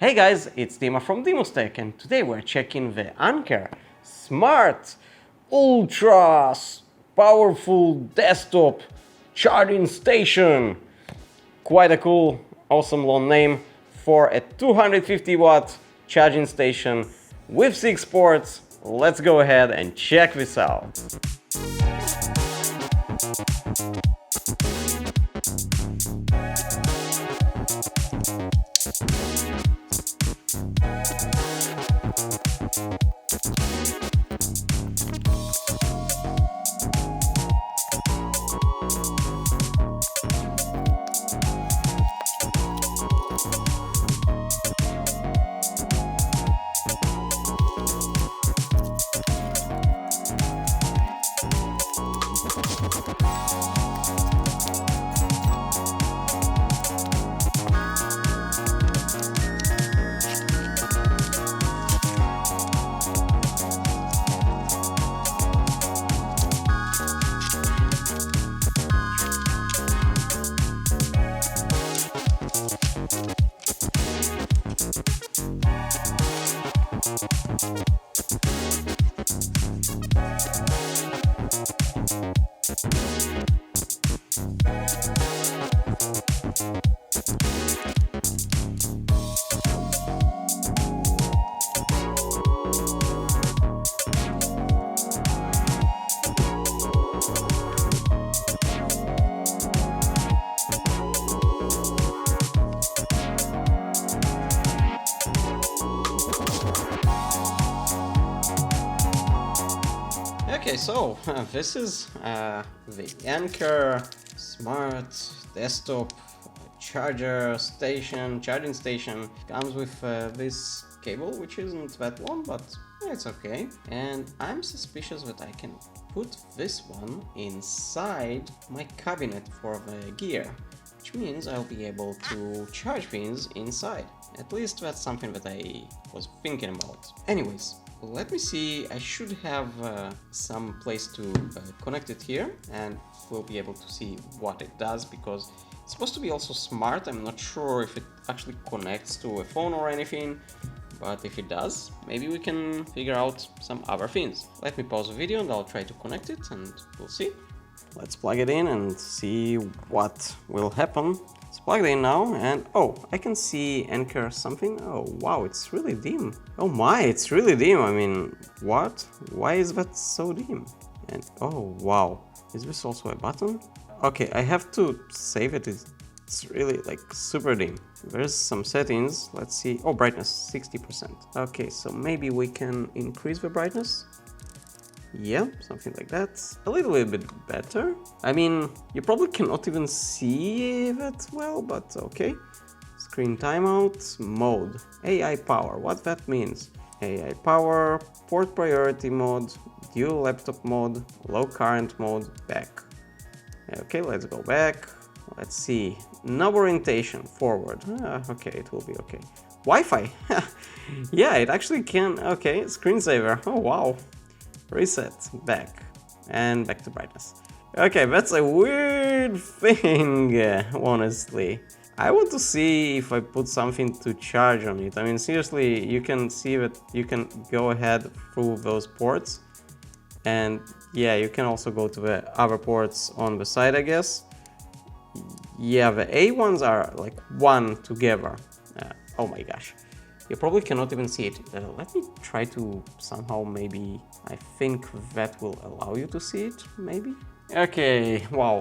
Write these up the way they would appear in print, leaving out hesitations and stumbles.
Hey guys, it's Dima from Dimostech, and today we're checking the Anker Smart Ultra Powerful Desktop Charging Station. Quite a cool, awesome long name for a 250 watt charging station with 6 ports. Let's go ahead and check this out. Okay, so this is the Anker Smart Desktop Charging Station. Comes with this cable, which isn't that long, but it's okay. And I'm suspicious that I can put this one inside my cabinet for the gear, which means I'll be able to charge things inside. At least that's something that I was thinking about. Anyways, let me see. I should have some place to connect it here, and we'll be able to see what it does, because it's supposed to be also smart. I'm not sure if it actually connects to a phone or anything, but if it does, maybe we can figure out some other things. Let me pause the video and I'll try to connect it and we'll see. Let's plug it in and see what will happen. It's plugged in now, and oh, I can see Anker something. Oh wow, it's really dim. Oh my, it's really dim. I mean, what? Why is that so dim? And oh wow, is this also a button? Okay, I have to save it. It's really like super dim. There's some settings. Let's see. Oh, brightness 60%. Okay, so maybe we can increase the brightness. Yeah, something like that. A little bit better. I mean, you probably cannot even see that well, but okay. Screen timeout, mode, AI power, what that means. AI power, port priority mode, dual laptop mode, low current mode, back. Okay, let's go back. Let's see. Knob orientation, forward. Okay, it will be okay. Wi-Fi. Yeah, it actually can. Okay, screensaver. Oh, wow. Reset, back, and back to brightness. Okay, that's a weird thing, honestly. I want to see if I put something to charge on it. I mean, seriously, you can see that you can go ahead through those ports. And yeah, you can also go to the other ports on the side, I guess. Yeah, the A ones are like one together. Oh my gosh. You probably cannot even see it. Let me try to somehow, maybe, I think that will allow you to see it, maybe? Okay, wow,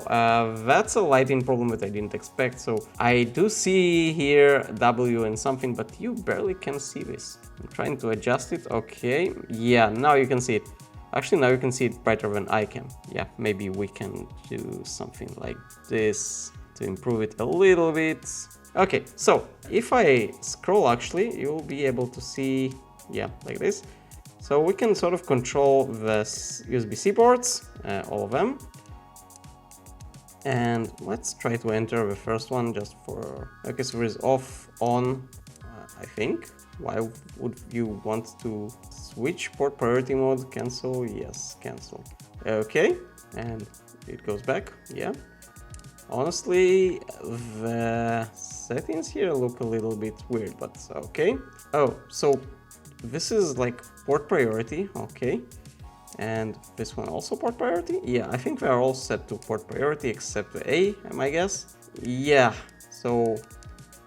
that's a lighting problem that I didn't expect. So I do see here W and something, but you barely can see this. I'm trying to adjust it. Okay, yeah, now you can see it. Actually, now you can see it brighter than I can. Yeah, maybe we can do something like this to improve it a little bit. Okay, so if I scroll, actually, you'll be able to see, yeah, like this. So we can sort of control the USB-C ports, all of them. And let's try to enter the first one just for, okay, so there is off, on, I think. Why would you want to switch port priority mode? Cancel, yes, cancel. Okay, and it goes back, yeah. Honestly, the settings here look a little bit weird, but okay. Oh, so this is like port priority, okay. And this one also port priority? Yeah, I think they are all set to port priority except the A, I guess. Yeah, so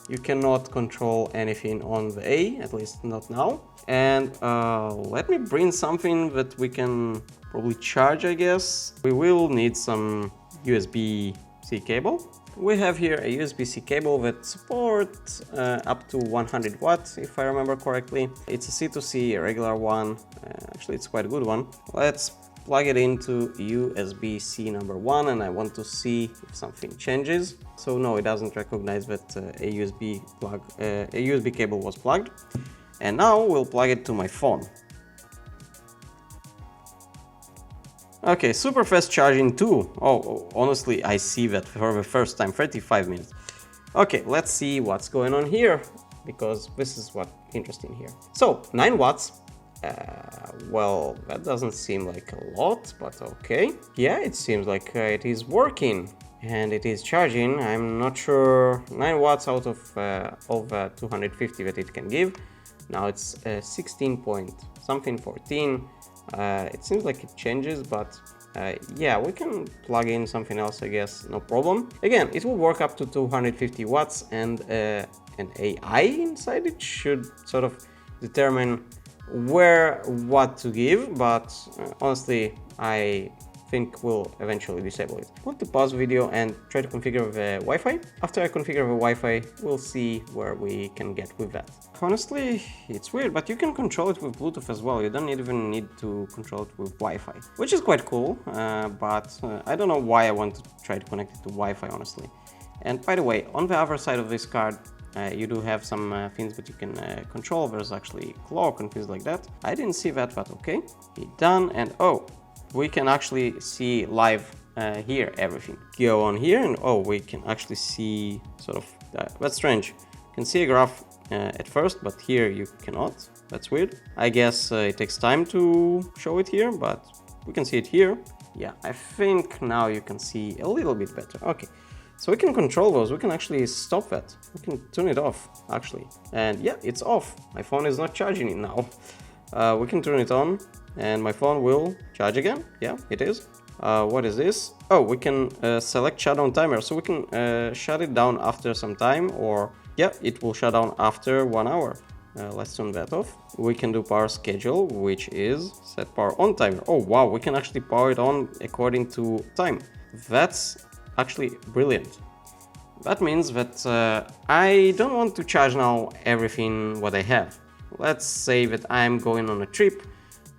you cannot control anything on the A, at least not now. And let me bring something that we can probably charge, I guess. We will need some USB-C cable. We have here a USB-C cable that supports up to 100 watts, if I remember correctly. It's a C2C, a regular one. Actually, it's quite a good one. Let's plug it into USB-C number 1, and I want to see if something changes. So no, it doesn't recognize that a USB cable was plugged. And now we'll plug it to my phone. Okay, super fast charging too. Oh, honestly, I see that for the first time, 35 minutes. Okay, let's see what's going on here, because this is what's interesting here. So, 9 watts. Well, that doesn't seem like a lot, but okay. Yeah, it seems like it is working and it is charging. I'm not sure, 9 watts out of 250 that it can give. Now it's 16 point something, 14. It seems like it changes, but yeah, we can plug in something else, I guess, no problem. Again, it will work up to 250 watts, and an AI inside it should sort of determine what to give, but honestly, I think we'll eventually disable it. I want to pause the video and try to configure the Wi-Fi. After I configure the Wi-Fi, we'll see where we can get with that. Honestly, it's weird, but you can control it with Bluetooth as well. You don't even need to control it with Wi-Fi, which is quite cool, but I don't know why I want to try to connect it to Wi-Fi, honestly. And by the way, on the other side of this card, you do have some things that you can control. There's actually clock and things like that. I didn't see that, but okay. Hit done, and oh, we can actually see live here everything. Go on here, and oh, we can actually see sort of, that's strange. You can see a graph at first, but here you cannot. That's weird. I guess it takes time to show it here, but we can see it here. Yeah, I think now you can see a little bit better. Okay. So we can control those, we can actually stop that. We can turn it off, actually. And yeah, it's off. My phone is not charging it now. We can turn it on, and my phone will charge again. Yeah, it is. What is this? Oh, we can select shutdown timer. So we can shut it down after some time, or yeah, it will shut down after 1 hour. Let's turn that off. We can do power schedule, which is set power on timer. Oh wow, we can actually power it on according to time. That's actually brilliant. That means that I don't want to charge now everything what I have. Let's say that I'm going on a trip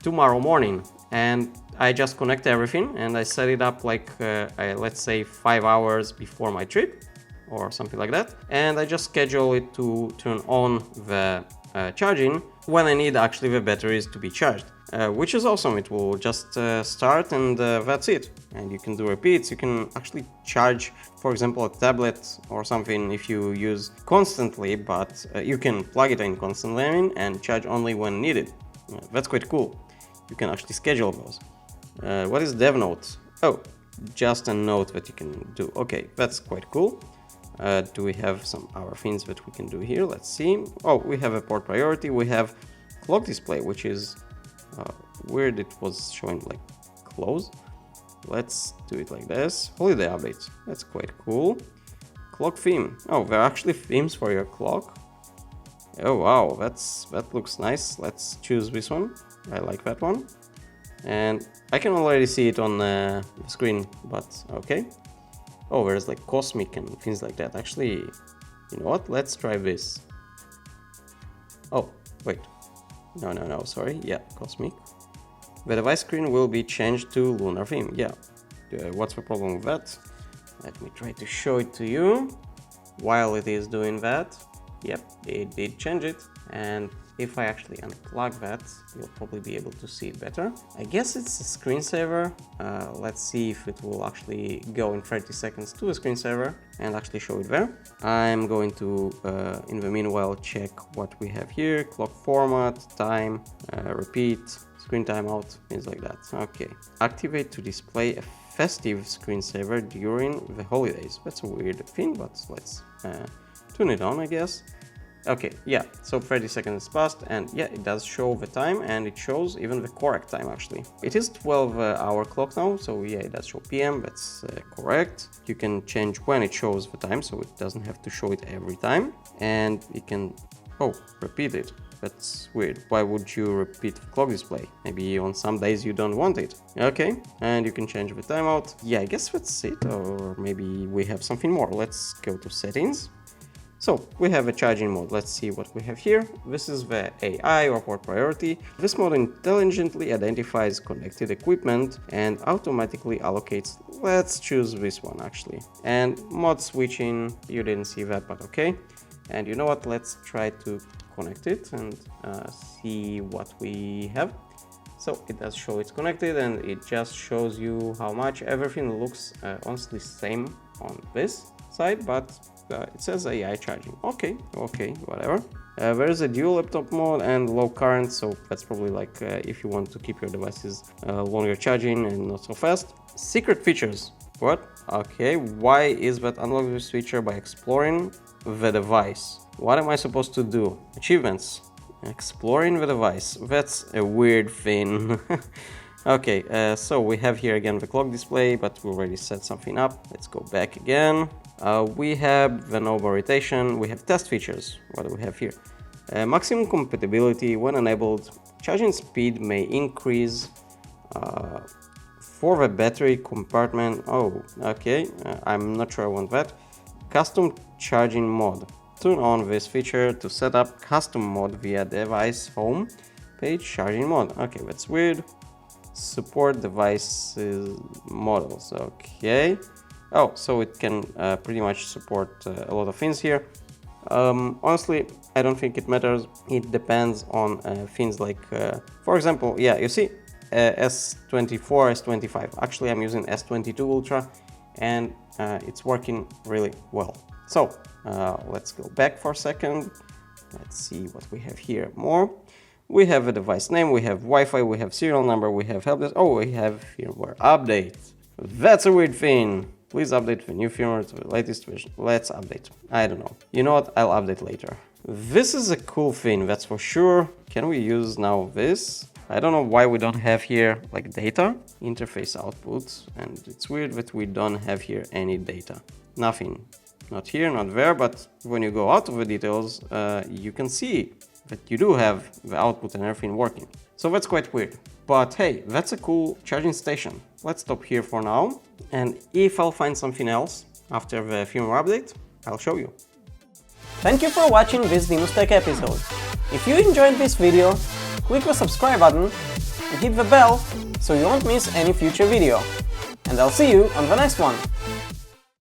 tomorrow morning, and I just connect everything and I set it up like let's say 5 hours before my trip or something like that, and I just schedule it to turn on the charging when I need actually the batteries to be charged, which is awesome. It will just start, and that's it. And you can do repeats. You can actually charge, for example, a tablet or something if you use constantly, but you can plug it in constantly and charge only when needed. That's quite cool. You can actually schedule those. What is dev note? Oh, just a note that you can do. Okay, that's quite cool. Do we have some other things that we can do here? Let's see. Oh, we have a port priority. We have clock display, which is weird. It was showing like close. Let's do it like this. Holiday updates. That's quite cool. Clock theme. Oh, there are actually themes for your clock. Oh wow, that looks nice. Let's choose this one. I like that one. And I can already see it on the screen, but okay. Oh, there's like cosmic and things like that. Actually, you know what? Let's try this. Oh, wait. No, sorry. Yeah, cosmic. The device screen will be changed to lunar theme. Yeah. What's the problem with that? Let me try to show it to you. While it is doing that, yep, it did change it. And if I actually unplug that, you'll probably be able to see it better. I guess it's a screensaver. Let's see if it will actually go in 30 seconds to a screensaver and actually show it there. I'm going to, in the meanwhile, check what we have here. Clock format, time, repeat, screen timeout, things like that. Okay. Activate to display a festive screensaver during the holidays. That's a weird thing, but let's turn it on, I guess. Okay, yeah, so 30 seconds passed, and yeah, it does show the time, and it shows even the correct time actually. It is 12-hour clock now, so yeah, it does show PM, that's correct. You can change when it shows the time, so it doesn't have to show it every time. And you can, repeat it. That's weird. Why would you repeat the clock display? Maybe on some days you don't want it. Okay, and you can change the timeout. Yeah, I guess that's it, or maybe we have something more. Let's go to settings. So we have a charging mode. Let's see what we have here. This is the AI or port priority. This mode intelligently identifies connected equipment and automatically allocates. Let's choose this one actually. And mod switching, you didn't see that, but okay. And you know what? Let's try to connect it and see what we have. So it does show it's connected, and it just shows you how much. Everything looks honestly same on this side, but it says AI charging. Okay, whatever. There is a dual laptop mode and low current, so that's probably like if you want to keep your devices longer charging and not so fast. Secret features. What? Okay, why is that? Unlock this feature by exploring the device. What am I supposed to do? Achievements. Exploring the device. That's a weird thing. Okay, so we have here again the clock display, but we already set something up. Let's go back again. We have the nova rotation. We have test features. What do we have here? Maximum compatibility. When enabled, charging speed may increase for the battery compartment. Oh, okay. I'm not sure I want that. Custom charging mode. Turn on this feature to set up custom mode via device home page charging mode. Okay, that's weird. Support devices models. Okay. Oh, so it can pretty much support a lot of things here. Honestly, I don't think it matters. It depends on things like, for example, yeah, you see S24, S25. Actually, I'm using S22 Ultra, and it's working really well. So let's go back for a second. Let's see what we have here more. We have a device name, we have Wi-Fi, we have serial number, we have help desk. Oh, we have firmware update. That's a weird thing. Please update the new firmware to the latest version. Let's update. I don't know. You know what? I'll update later. This is a cool thing, that's for sure. Can we use now this? I don't know why we don't have here like data, interface output, and it's weird that we don't have here any data. Nothing. Not here, not there, but when you go out of the details, you can see that you do have the output and everything working. So that's quite weird. But hey, that's a cool charging station. Let's stop here for now, and if I'll find something else after the firmware update, I'll show you. Thank you for watching this Dinos Tech episode. If you enjoyed this video, click the subscribe button and hit the bell so you won't miss any future video. And I'll see you on the next one.